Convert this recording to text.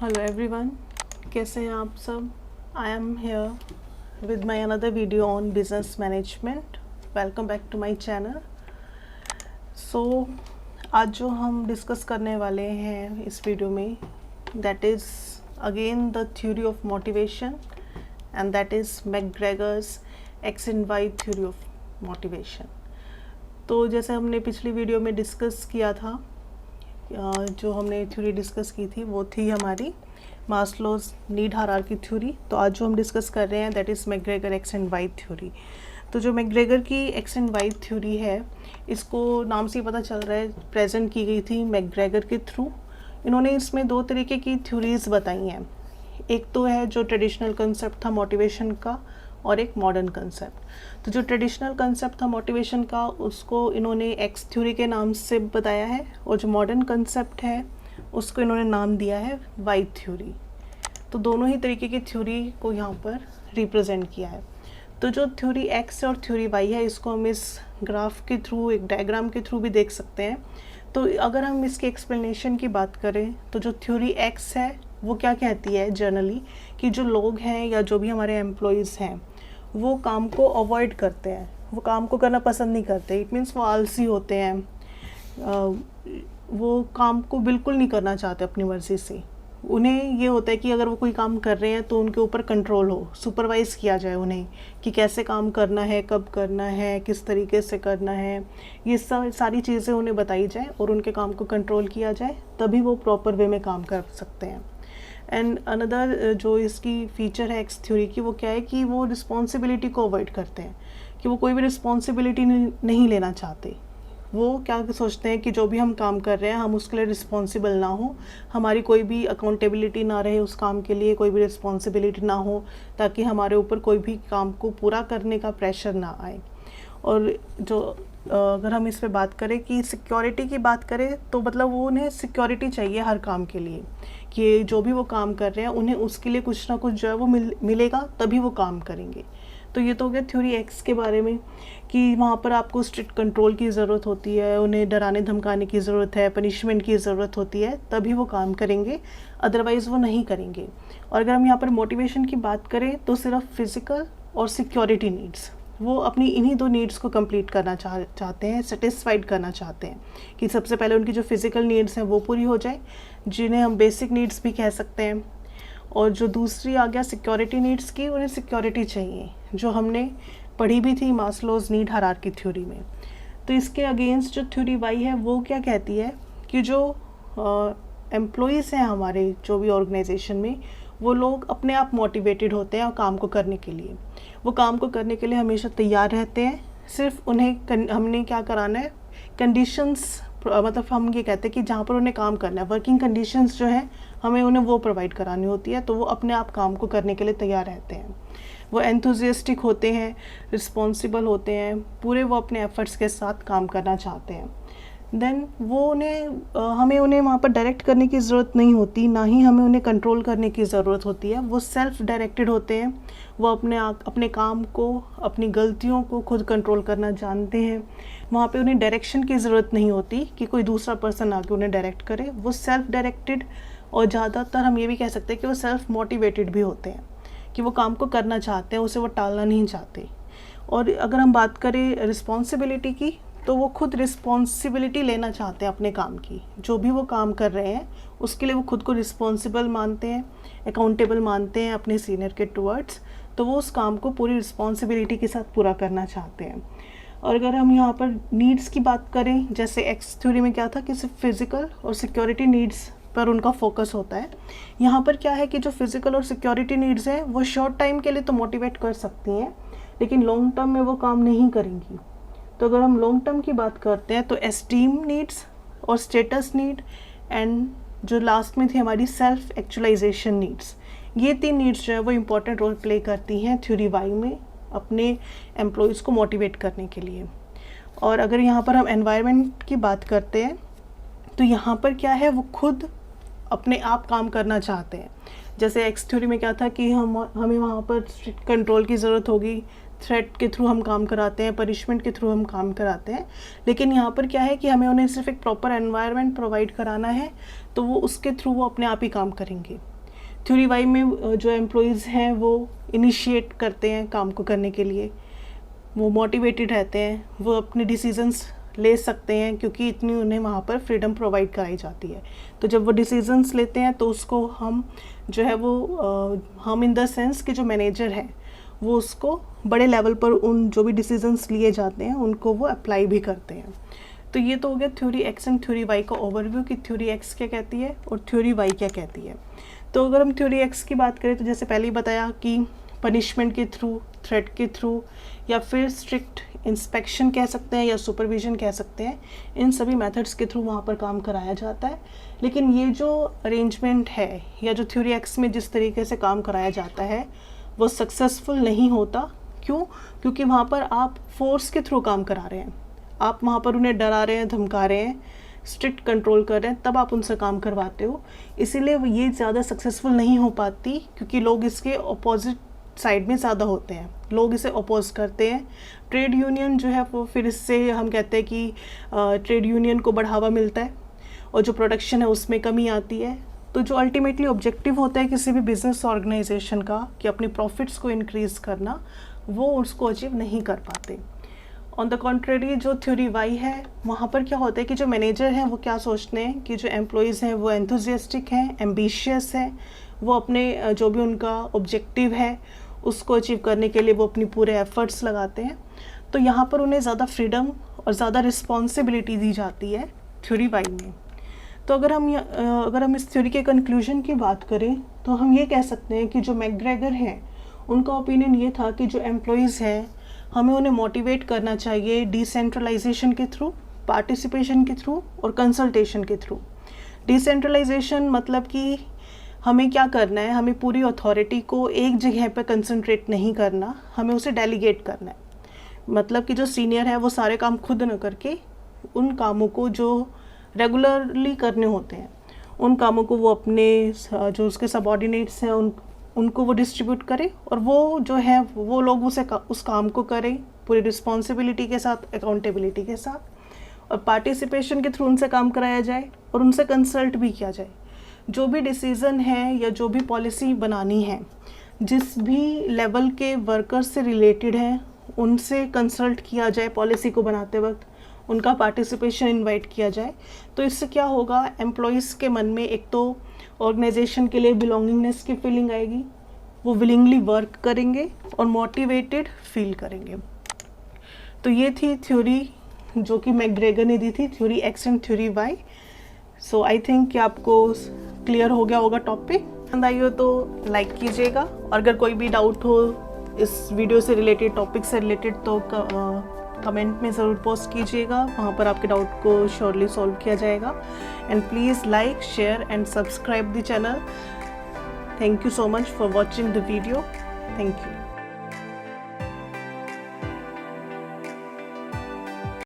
Hello everyone, कैसे हैं आप सब। I am here with my another video on business management. Welcome back to my channel. So आज जो हम डिस्कस करने वाले हैं इस वीडियो में, that is again the theory of motivation and that is McGregor's X and Y theory of motivation. तो जैसे हमने पिछली वीडियो में डिस्कस किया था, जो हमने थ्योरी डिस्कस की थी वो थी हमारी मास्लोज नीड हायरार्की थ्योरी। तो आज जो हम डिस्कस कर रहे हैं that is McGregor X and Y theory. तो जो मैकग्रेगर की एक्स एंड वाई थ्योरी है, इसको नाम से ही पता चल रहा है प्रेजेंट की गई थी मैकग्रेगर के थ्रू। इन्होंने इसमें दो तरीके की थ्योरीज़ बताई हैं। एक तो है जो ट्रेडिशनल कंसेप्ट था मोटिवेशन का, और एक मॉडर्न कंसेप्ट। तो जो ट्रेडिशनल कंसेप्ट था मोटिवेशन का, उसको इन्होंने एक्स थ्योरी के नाम से बताया है, और जो मॉडर्न कंसेप्ट है उसको इन्होंने नाम दिया है वाई थ्योरी। तो दोनों ही तरीके की थ्योरी को यहाँ पर रिप्रेजेंट किया है। तो जो थ्योरी एक्स और थ्योरी वाई है, इसको हम इस ग्राफ के थ्रू, एक डायग्राम के थ्रू भी देख सकते हैं। तो अगर हम इसके एक्सप्लेनेशन की बात करें, तो जो थ्योरी एक्स है वो क्या कहती है जनरली, कि जो लोग हैं या जो भी हमारे एम्प्लॉयज़ हैं वो काम को अवॉइड करते हैं, वो काम को करना पसंद नहीं करते। इट मीन्स वो आलसी होते हैं, वो काम को बिल्कुल नहीं करना चाहते अपनी मर्ज़ी से। उन्हें ये होता है कि अगर वो कोई काम कर रहे हैं तो उनके ऊपर कंट्रोल हो, सुपरवाइज़ किया जाए उन्हें कि कैसे काम करना है, कब करना है, किस तरीके से करना है। ये सारी चीज़ें उन्हें बताई जाए और उनके काम को कंट्रोल किया जाए, तभी वो प्रॉपर वे में काम कर सकते हैं। एंड अनदर जो इसकी फ़ीचर है एक्स थ्योरी की, वो क्या है कि वो रिस्पॉन्सिबिलिटी को अवॉइड करते हैं, कि वो कोई भी रिस्पॉन्सिबिलिटी नहीं लेना चाहते। वो क्या सोचते हैं कि जो भी हम काम कर रहे हैं हम उसके लिए रिस्पॉन्सिबल ना हो, हमारी कोई भी अकाउंटेबिलिटी ना रहे उस काम के लिए, कोई भी रिस्पॉन्सिबिलिटी ना हो, ताकि हमारे ऊपर कोई भी काम को पूरा करने का प्रेशर ना आए। और जो अगर हम इस पे बात करें कि सिक्योरिटी की बात करें, तो मतलब वो उन्हें सिक्योरिटी चाहिए हर काम के लिए, कि जो भी वो काम कर रहे हैं उन्हें उसके लिए कुछ ना कुछ जो है वो मिलेगा, तभी वो काम करेंगे। तो ये तो हो गया थ्योरी एक्स के बारे में, कि वहाँ पर आपको स्ट्रिक्ट कंट्रोल की ज़रूरत होती है, उन्हें डराने धमकाने की ज़रूरत है, पनिशमेंट की ज़रूरत होती है, तभी वो काम करेंगे, अदरवाइज़ वो नहीं करेंगे। और अगर हम यहाँ पर मोटिवेशन की बात करें, तो सिर्फ फिज़िकल और सिक्योरिटी नीड्स, वो अपनी इन्हीं दो नीड्स को कंप्लीट करना चाहते हैं, सेटिस्फाइड करना चाहते हैं, कि सबसे पहले उनकी जो फिज़िकल नीड्स हैं वो पूरी हो जाए, जिन्हें हम बेसिक नीड्स भी कह सकते हैं। और जो दूसरी आ गया सिक्योरिटी नीड्स की, उन्हें सिक्योरिटी चाहिए, जो हमने पढ़ी भी थी मास्लोज नीड हायरार्की थ्योरी में। तो इसके अगेंस्ट जो थ्योरी वाई है वो क्या कहती है, कि जो एम्प्लॉयज़ हैं हमारे जो भी ऑर्गेनाइजेशन में, वो लोग अपने आप मोटिवेटेड होते हैं और काम को करने के लिए, वो काम को करने के लिए हमेशा तैयार रहते हैं। सिर्फ उन्हें हमने क्या कराना है, कंडीशंस, मतलब हम ये कहते हैं कि जहाँ पर उन्हें काम करना है, वर्किंग कंडीशंस जो है हमें उन्हें वो प्रोवाइड करानी होती है, तो वो अपने आप काम को करने के लिए तैयार रहते हैं। वो एंथुजियास्टिक होते हैं, रिस्पॉन्सिबल होते हैं, पूरे वो अपने एफर्ट्स के साथ काम करना चाहते हैं। देन वो हमें उन्हें वहाँ पर डायरेक्ट करने की ज़रूरत नहीं होती, ना ही हमें उन्हें कंट्रोल करने की ज़रूरत होती है। वो सेल्फ डायरेक्टेड होते हैं, वो अपने काम को, अपनी गलतियों को खुद कंट्रोल करना जानते हैं। वहाँ पे उन्हें डायरेक्शन की ज़रूरत नहीं होती कि कोई दूसरा पर्सन आके उन्हें डायरेक्ट करे। वो सेल्फ डायरेक्टेड, और ज़्यादातर हम ये भी कह सकते हैं कि वो सेल्फ मोटिवेटेड भी होते हैं, कि वो काम को करना चाहते हैं, उसे वो टालना नहीं चाहते। और अगर हम बात करें रिस्पॉन्सिबिलिटी की, तो वो खुद रिस्पॉन्सिबिलिटी लेना चाहते हैं अपने काम की। जो भी वो काम कर रहे हैं उसके लिए वो खुद को रिस्पॉन्सिबल मानते हैं, अकाउंटेबल मानते हैं अपने सीनियर के टुवर्ड्स, तो वो उस काम को पूरी रिस्पॉन्सिबिलिटी के साथ पूरा करना चाहते हैं। और अगर हम यहाँ पर नीड्स की बात करें, जैसे एक्स थ्योरी में क्या था कि सिर्फ फिज़िकल और सिक्योरिटी नीड्स पर उनका फोकस होता है, यहाँ पर क्या है कि जो फिज़िकल और सिक्योरिटी नीड्स हैं वो शॉर्ट टाइम के लिए तो मोटिवेट कर सकती हैं, लेकिन लॉन्ग टर्म में वो काम नहीं करेंगी। तो अगर हम लॉन्ग टर्म की बात करते हैं, तो एस्टीम नीड्स और स्टेटस नीड, एंड जो लास्ट में थी हमारी सेल्फ एक्चुअलाइजेशन नीड्स, ये तीन नीड्स जो है वो इम्पॉर्टेंट रोल प्ले करती हैं थ्योरी वाई में अपने एम्प्लॉयज़ को मोटिवेट करने के लिए। और अगर यहाँ पर हम एनवायरनमेंट की बात करते हैं, तो यहाँ पर क्या है, वो खुद अपने आप काम करना चाहते हैं। जैसे एक्स थ्योरी में क्या था कि हमें वहाँ पर स्ट्रिक्ट कंट्रोल की ज़रूरत होगी, थ्रेट के थ्रू हम काम कराते हैं, पनिशमेंट के थ्रू हम काम कराते हैं। लेकिन यहाँ पर क्या है कि हमें उन्हें सिर्फ एक प्रॉपर एनवायरनमेंट प्रोवाइड कराना है, तो वो उसके थ्रू वो अपने आप ही काम करेंगे। थ्योरी वाई में जो एम्प्लॉयज़ हैं वो इनिशिएट करते हैं काम को करने के लिए, वो मोटिवेटेड रहते हैं, वो अपने डिसीजंस ले सकते हैं क्योंकि इतनी उन्हें वहाँ पर फ्रीडम प्रोवाइड कराई जाती है। तो जब वो डिसीजंस लेते हैं तो उसको हम जो है वो हम इन द सेंस कि जो मैनेजर है वो उसको बड़े लेवल पर उन जो भी डिसीजंस लिए जाते हैं उनको वो अप्लाई भी करते हैं। तो ये तो हो गया theory X and theory Y का ओवरव्यू कि थ्योरी एक्स क्या कहती है और थ्योरी वाई क्या कहती है। तो अगर हम थ्योरी एक्स की बात करें तो जैसे पहले ही बताया कि पनिशमेंट के थ्रू, थ्रेट के थ्रू या फिर स्ट्रिक्ट इंस्पेक्शन कह सकते हैं या सुपरविजन कह सकते हैं, इन सभी मेथड्स के थ्रू वहाँ पर काम कराया जाता है। लेकिन ये जो अरेंजमेंट है या जो थ्योरी एक्स में जिस तरीके से काम कराया जाता है वो सक्सेसफुल नहीं होता। क्यों? क्योंकि वहाँ पर आप फोर्स के थ्रू काम करा रहे हैं, आप वहाँ पर उन्हें डरा रहे हैं, धमका रहे हैं, स्ट्रिक्ट कंट्रोल कर रहे हैं, तब आप उनसे काम करवाते हो। इसीलिए ये ज़्यादा सक्सेसफुल नहीं हो पाती क्योंकि लोग इसके अपोजिट साइड में ज़्यादा होते हैं, लोग इसे अपोज करते हैं। ट्रेड यूनियन जो है वो फिर इससे हम कहते हैं कि ट्रेड यूनियन को बढ़ावा मिलता है और जो प्रोडक्शन है उसमें कमी आती है। तो जो अल्टीमेटली ऑब्जेक्टिव होता है किसी भी बिजनेस ऑर्गेनाइजेशन का कि अपनी प्रॉफिट्स को इंक्रीज़ करना, वो उसको अचीव नहीं कर पाते। ऑन द कॉन्ट्रेरी जो थ्योरी वाई है वहाँ पर क्या होता है कि जो मैनेजर हैं वो क्या सोचते हैं कि जो एम्प्लॉयज़ हैं वो एंथुजियास्टिक हैं, एम्बिशियस हैं, वो अपने जो भी उनका ऑब्जेक्टिव है उसको अचीव करने के लिए वो अपनी पूरे एफर्ट्स लगाते हैं। तो यहाँ पर उन्हें ज़्यादा फ्रीडम और ज़्यादा रिस्पॉन्सिबिलिटी दी जाती है थ्योरी वाई में। तो अगर हम इस थ्योरी के कंक्लूजन की बात करें तो हम ये कह सकते हैं कि जो मैकग्रेगर हैं उनका ओपिनियन ये था कि जो एम्प्लॉयज़ हैं हमें उन्हें मोटिवेट करना चाहिए डिसेंट्रलाइजेशन के थ्रू, पार्टिसिपेशन के थ्रू और कंसल्टेशन के थ्रू। डिसेंट्रलाइजेशन मतलब कि हमें क्या करना है, हमें पूरी अथॉरिटी को एक जगह पर कंसंट्रेट नहीं करना, हमें उसे डेलीगेट करना है। मतलब कि जो सीनियर है वो सारे काम खुद न करके उन कामों को जो रेगुलरली करने होते हैं उन कामों को वो अपने जो उसके सबऑर्डिनेट्स हैं उनको वो डिस्ट्रीब्यूट करें और वो जो है वो लोग उस काम को करें पूरी रिस्पॉन्सिबिलिटी के साथ, अकाउंटेबिलिटी के साथ, और पार्टिसिपेशन के थ्रू उनसे काम कराया जाए और उनसे कंसल्ट भी किया जाए। जो भी डिसीज़न है या जो भी पॉलिसी बनानी है जिस भी लेवल के वर्कर्स से रिलेटेड है उनसे कंसल्ट किया जाए, पॉलिसी को बनाते वक्त उनका पार्टिसिपेशन इनवाइट किया जाए। तो इससे क्या होगा, एम्प्लॉयज़ के मन में एक तो ऑर्गेनाइजेशन के लिए बिलोंगिंगनेस की फीलिंग आएगी, वो विलिंगली वर्क करेंगे और मोटिवेटेड फील करेंगे। तो ये थी थ्योरी जो कि मैकग्रेगर ने दी थी, theory X and theory Y. So I think कि आपको क्लियर हो गया होगा टॉपिक। पसंद आई हो तो लाइक कीजिएगा और अगर कोई भी डाउट हो इस वीडियो से रिलेटेड, टॉपिक से रिलेटेड, तो कमेंट में ज़रूर पोस्ट कीजिएगा, वहाँ पर आपके डाउट को श्योरली सॉल्व किया जाएगा। And please like, share and subscribe the channel. Thank you so much for watching the video. Thank you.